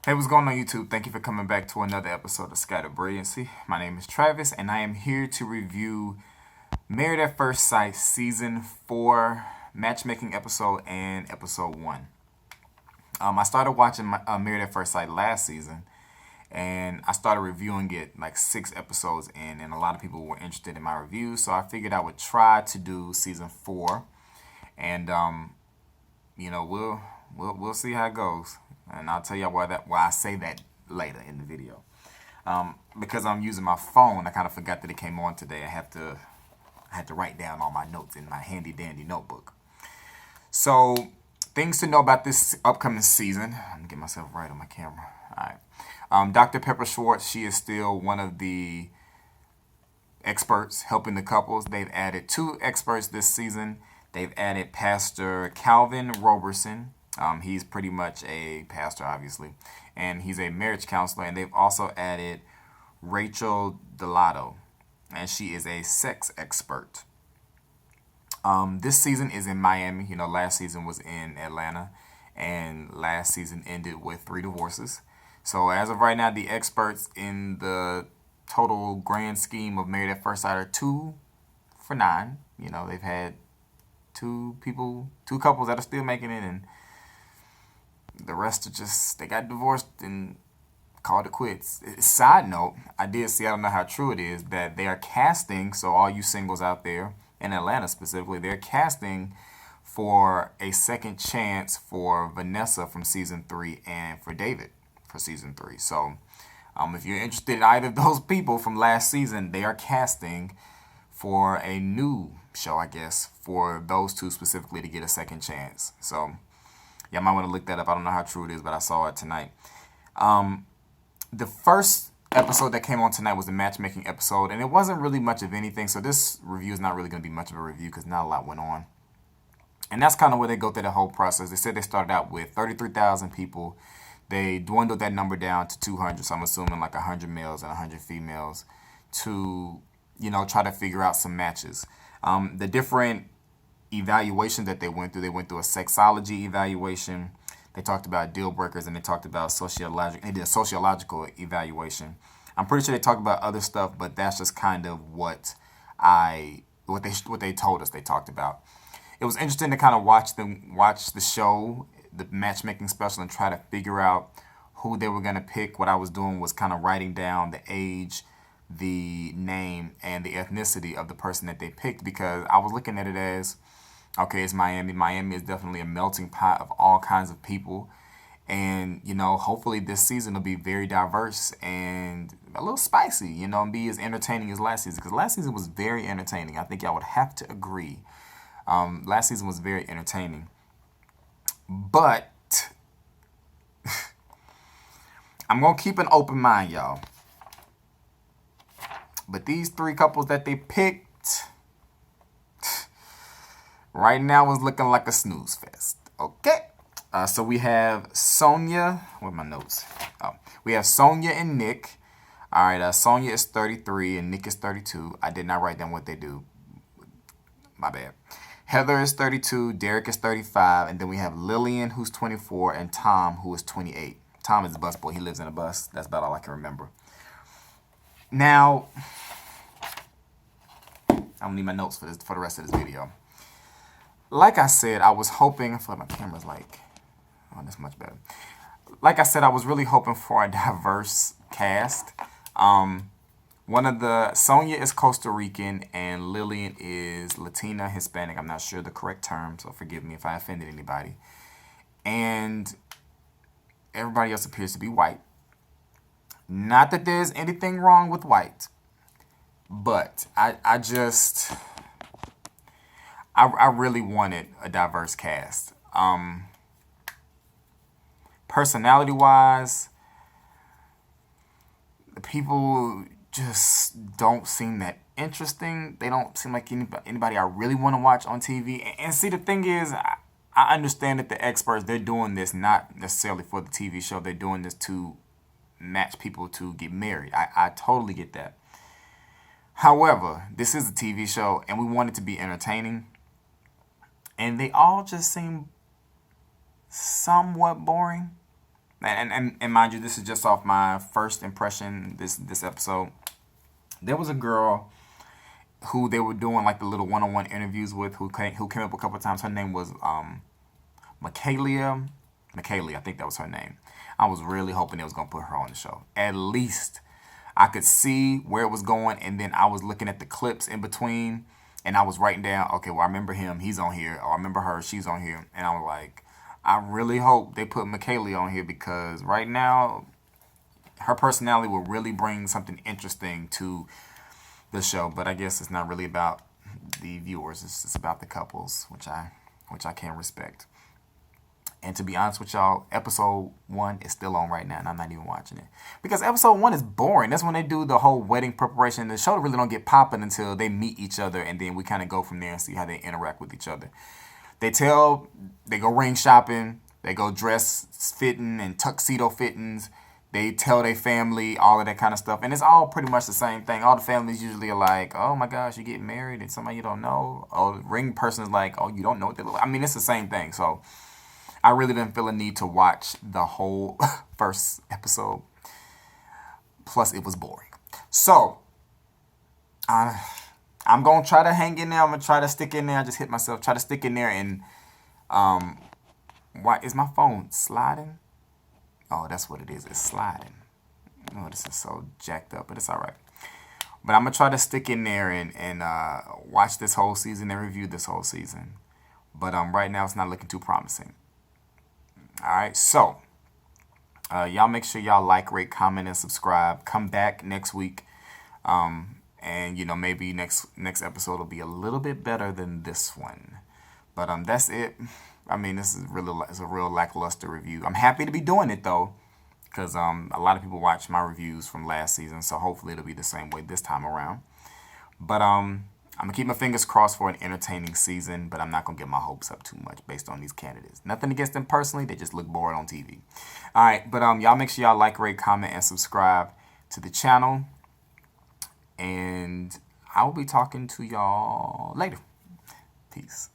Hey, what's going on YouTube? Thank you for coming back to another episode of Scattered Brilliancy. My name is Travis, and I am here to review Married at First Sight Season 4 matchmaking episode and episode 1. I started watching Married at First Sight last season, and I started reviewing it like 6 episodes in, and a lot of people were interested in my review, so I figured I would try to do Season 4, and we'll see how it goes, and I'll tell you why I say that later in the video. Because I'm using my phone, I kind of forgot that it came on today. I had to write down all my notes in my handy dandy notebook. So things to know about this upcoming season. Let me get myself right on my camera. All right. Dr. Pepper Schwartz, she is still one of the experts helping the couples. They've added 2 experts this season. They've added Pastor Calvin Roberson. He's pretty much a pastor, obviously, and he's a marriage counselor. And they've also added Rachel Delato, and she is a sex expert. This season is in Miami. You know, last season was in Atlanta, and last season ended with 3 divorces. So as of right now, the experts in the total grand scheme of Married at First Sight are 2 for 9. You know, they've had 2 couples that are still making it, and the rest are just, they got divorced and called it quits. Side note, I did see, I don't know how true it is, that they are casting, so all you singles out there, in Atlanta specifically, they're casting for a second chance for Vanessa from season 3 and for David for season 3. So if you're interested in either of those people from last season, they are casting for a new show, I guess, for those 2 specifically to get a second chance. So yeah, I might want to look that up. I don't know how true it is, but I saw it tonight. The first episode that came on tonight was the matchmaking episode, and it wasn't really much of anything. So this review is not really going to be much of a review because not a lot went on. And that's kind of where they go through the whole process. They said they started out with 33,000 people. They dwindled that number down to 200. So I'm assuming like 100 males and 100 females to, try to figure out some matches. The different evaluation that they went through a sexology evaluation. They talked about deal breakers, and they talked about they did a sociological evaluation. I'm pretty sure they talked about other stuff, but that's just kind of what they told us they talked about. It was interesting to kind of watch the show, the matchmaking special, and try to figure out who they were going to pick. What I was doing was kind of writing down the age, the name, and the ethnicity of the person that they picked, because I was looking at it as, okay, it's Miami. Miami is definitely a melting pot of all kinds of people. And, hopefully this season will be very diverse and a little spicy, and be as entertaining as last season. Because last season was very entertaining. I think y'all would have to agree. Last season was very entertaining. But I'm going to keep an open mind, y'all. But these 3 couples that they picked right now is looking like a snooze fest. Okay. So we have Sonia. Where are my notes? Oh, we have Sonia and Nick. All right. Sonia is 33 and Nick is 32. I did not write down what they do. My bad. Heather is 32. Derek is 35. And then we have Lillian, who's 24, and Tom, who is 28. Tom is a busboy. He lives in a bus. That's about all I can remember. Now, I'm going to need my notes for the rest of this video. Like I said, I was hoping, I feel like my camera's like, oh, that's much better. Like I said, I was really hoping for a diverse cast. Sonia is Costa Rican and Lillian is Latina, Hispanic. I'm not sure the correct term, so forgive me if I offended anybody. And everybody else appears to be white. Not that there's anything wrong with white, but I really wanted a diverse cast. Personality-wise, the people just don't seem that interesting. They don't seem like anybody I really want to watch on TV. And see, the thing is, I understand that the experts, they're doing this not necessarily for the TV show. They're doing this to match people to get married. I totally get that. However, this is a TV show, and we want it to be entertaining. And they all just seem somewhat boring. And mind you, this is just off my first impression. This episode, there was a girl who they were doing like the little one-on-one interviews with, who came up a couple of times. Her name was Michaelia. Michaelia, I think that was her name. I was really hoping they was gonna put her on the show. At least I could see where it was going, and then I was looking at the clips in between, and I was writing down, okay, well, I remember him, he's on here, or I remember her, she's on here, and I was like, I really hope they put Michaelia on here, because right now her personality will really bring something interesting to the show. But I guess it's not really about the viewers, it's about the couples, which I can respect. And to be honest with y'all, episode 1 is still on right now, and I'm not even watching it. Because episode 1 is boring. That's when they do the whole wedding preparation. The show really don't get popping until they meet each other, and then we kind of go from there and see how they interact with each other. They go ring shopping, they go dress fitting and tuxedo fittings. They tell their family all of that kind of stuff. And it's all pretty much the same thing. All the families usually are like, oh my gosh, you get married and somebody you don't know. Oh, the ring person is like, oh, you don't know what they look like. I mean, it's the same thing. So I really didn't feel a need to watch the whole first episode. Plus, it was boring. So, I'm going to try to hang in there. I'm going to try to stick in there. I just hit myself. Try to stick in there. And why is my phone sliding? Oh, that's what it is. It's sliding. Oh, this is so jacked up, but it's all right. But I'm going to try to stick in there and watch this whole season and review this whole season. But right now, it's not looking too promising. All right, so y'all make sure y'all like, rate, comment, and subscribe. Come back next week, and maybe next episode will be a little bit better than this one. But that's it. I mean, this is it's a real lackluster review. I'm happy to be doing it though, because a lot of people watch my reviews from last season, so hopefully it'll be the same way this time around. But I'm gonna keep my fingers crossed for an entertaining season, but I'm not gonna get my hopes up too much based on these candidates. Nothing against them personally, they just look bored on TV. All right, but y'all make sure y'all like, rate, comment, and subscribe to the channel, and I will be talking to y'all later. Peace.